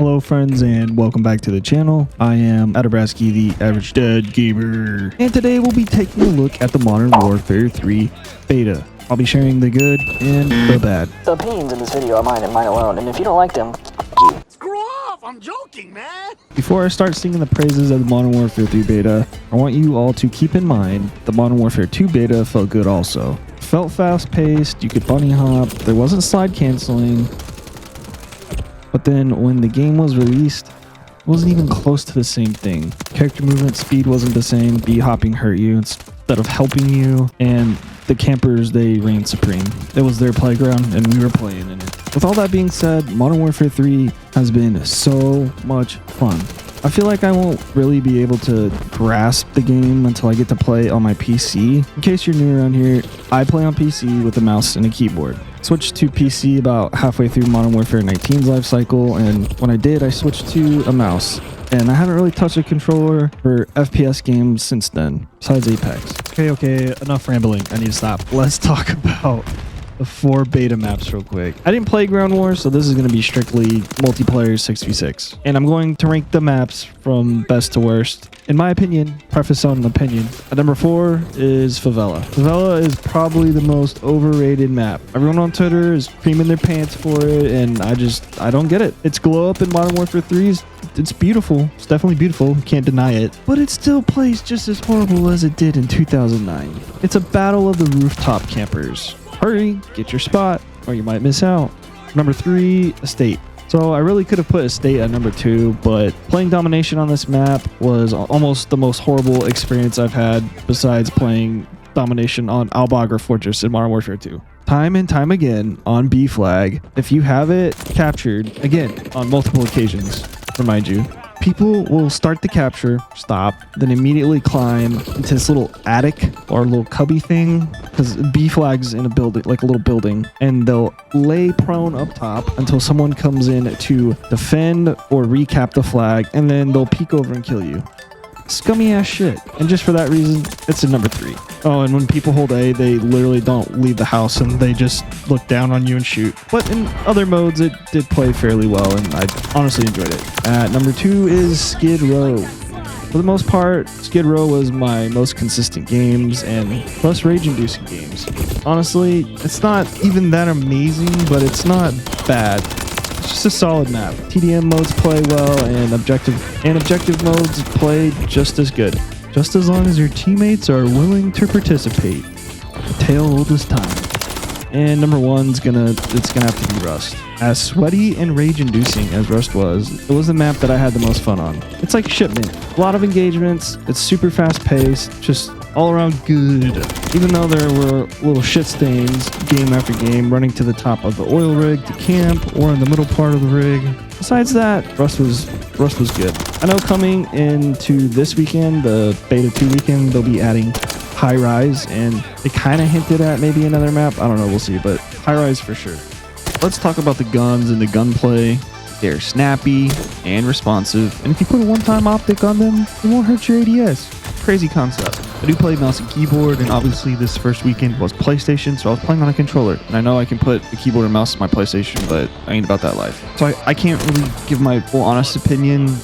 Hello friends and welcome back to the channel. I am Adabrasky, the average dead gamer, and today we'll be taking a look at the Modern Warfare 3 beta. I'll be sharing the good and the bad. The opinions in this video are mine and mine alone, and if you don't like them, you. Screw off! I'm joking, man! Before I start singing the praises of the Modern Warfare 3 beta, I want you all to keep in mind the Modern Warfare 2 beta felt good also. Felt fast-paced, you could bunny hop, there wasn't slide canceling. But then when the game was released, it wasn't even close to the same thing. Character movement speed wasn't the same, B-hopping hurt you instead of helping you, and the campers, they reigned supreme. It was their playground and we were playing in it. With all that being said, Modern Warfare 3 has been so much fun. I feel like I won't really be able to grasp the game until I get to play on my PC. In case you're new around here, I play on PC with a mouse and a keyboard. Switched to PC about halfway through Modern Warfare 19's life cycle, and when I did, I switched to a mouse. And I haven't really touched a controller for FPS games since then, besides Apex. Okay, enough rambling. I need to stop. Let's talk about the 4 beta maps real quick. I didn't play Ground War, so this is going to be strictly multiplayer 6v6. And I'm going to rank the maps from best to worst. In my opinion, preface on an opinion, at number 4 is Favela. Favela is probably the most overrated map. Everyone on Twitter is creaming their pants for it, and I don't get it. It's glow up in Modern Warfare 3's. It's beautiful. It's definitely beautiful. Can't deny it. But it still plays just as horrible as it did in 2009. It's a battle of the rooftop campers. Hurry, get your spot, or you might miss out. Number 3, Estate. So I really could have put Estate at number 2, but playing Domination on this map was almost the most horrible experience I've had besides playing Domination on Al Bagra Fortress in Modern Warfare 2. Time and time again on B flag, if you have it captured, again, on multiple occasions, remind you, people will start the capture, stop, then immediately climb into this little attic or little cubby thing, because B flag's in a building, like a little building, and they'll lay prone up top until someone comes in to defend or recap the flag, and then they'll peek over and kill you. Scummy ass shit. And just for that reason, it's a number 3. Oh, and when people hold A, they literally don't leave the house and they just look down on you and shoot. But in other modes, it did play fairly well, and I honestly enjoyed it. At number 2 is Skid Row. For the most part, Skid Row was my most consistent games and less rage-inducing games. Honestly, it's not even that amazing, but it's not bad. It's just a solid map. TDM modes play well, and objective modes play just as good. Just as long as your teammates are willing to participate. The tale old as time. And number 1's gonna have to be Rust. As sweaty and rage-inducing as Rust was, it was the map that I had the most fun on. It's like Shipment. A lot of engagements, it's super fast-paced, just all around good. Even though there were little shit stains game after game running to the top of the oil rig to camp or in the middle part of the rig. Besides that, Rust was good. I know coming into this weekend, the beta 2 weekend, they'll be adding High Rise, and they kind of hinted at maybe another map. I don't know, we'll see, but High Rise for sure. Let's talk about the guns and the gunplay. They're snappy and responsive, and if you put a one-time optic on them, it won't hurt your ADS. Crazy concept. I do play mouse and keyboard, and obviously this first weekend was PlayStation, so I was playing on a controller. And I know I can put the keyboard and mouse on my PlayStation, but I ain't about that life. So I can't really give my full honest opinion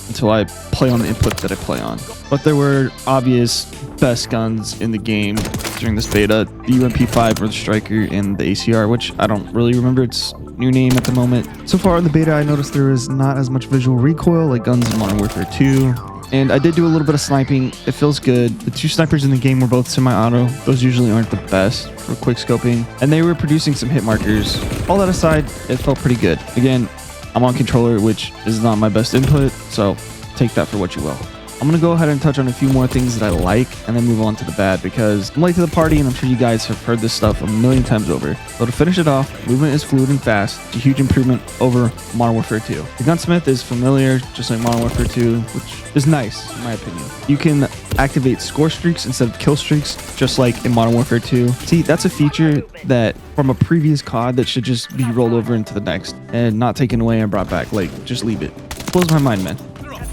until I play on the input that I play on. But there were obvious best guns in the game during this beta. The UMP5 or the Striker and the ACR, which I don't really remember its new name at the moment. So far in the beta, I noticed there is not as much visual recoil like guns in Modern Warfare 2. And I did do a little bit of sniping. It feels good. The 2 snipers in the game were both semi-auto. Those usually aren't the best for quick scoping. And they were producing some hit markers. All that aside, it felt pretty good. Again, I'm on controller, which is not my best input, so take that for what you will. I'm going to go ahead and touch on a few more things that I like and then move on to the bad, because I'm late to the party and I'm sure you guys have heard this stuff a million times over. So to finish it off, movement is fluid and fast. It's a huge improvement over Modern Warfare 2. The gunsmith is familiar, just like Modern Warfare 2, which is nice in my opinion. You can activate score streaks instead of kill streaks, just like in Modern Warfare 2. See, that's a feature that from a previous COD that should just be rolled over into the next and not taken away and brought back. Like, just leave it. Blows my mind, man.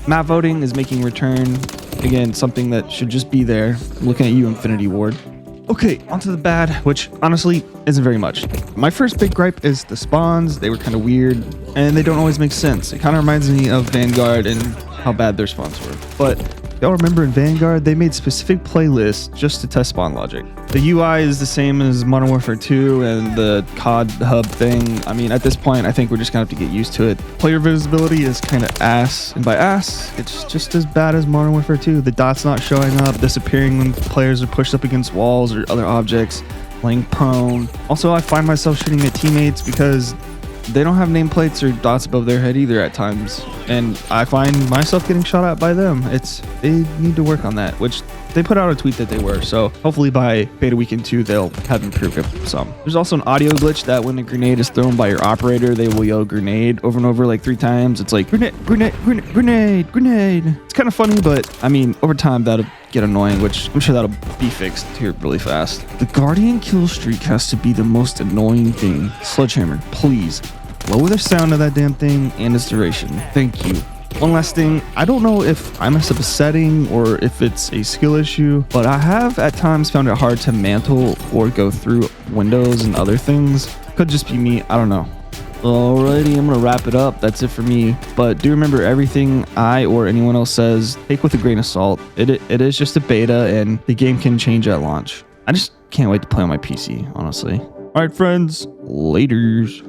Map voting is making return. Again, something that should just be there. I'm looking at you, Infinity Ward. Okay, onto the bad, which honestly isn't very much. My first big gripe is the spawns. They were kind of weird, and they don't always make sense. It kind of reminds me of Vanguard and how bad their spawns were. But y'all remember in Vanguard, they made specific playlists just to test spawn logic. The UI is the same as Modern Warfare 2 and the COD hub thing. I mean, at this point, I think we're just gonna have to get used to it. Player visibility is kind of ass, and by ass, it's just as bad as Modern Warfare 2. The dots not showing up, disappearing when players are pushed up against walls or other objects, laying prone. Also, I find myself shooting at teammates because they don't have nameplates or dots above their head either at times, and I find myself getting shot at by them. They need to work on that, which they put out a tweet that they were, so hopefully by beta weekend 2 they'll have improved it some. There's also an audio glitch that when a grenade is thrown by your operator, they will yell grenade over and over like 3 times. It's like grenade, grenade, grenade, grenade, grenade. It's kind of funny, but I mean, over time that'll get annoying, which I'm sure that'll be fixed here really fast. The Guardian kill streak has to be the most annoying thing. Sledgehammer, please lower the sound of that damn thing and its duration. Thank you. One last thing, I don't know if I messed up a setting or if it's a skill issue, but I have at times found it hard to mantle or go through windows and other things. Could just be me, I don't know. Alrighty, I'm gonna wrap it up. That's it for me. But do remember, everything I or anyone else says, take with a grain of salt. It is just a beta and the game can change at launch. I just can't wait to play on my PC, honestly. Alright friends, laters.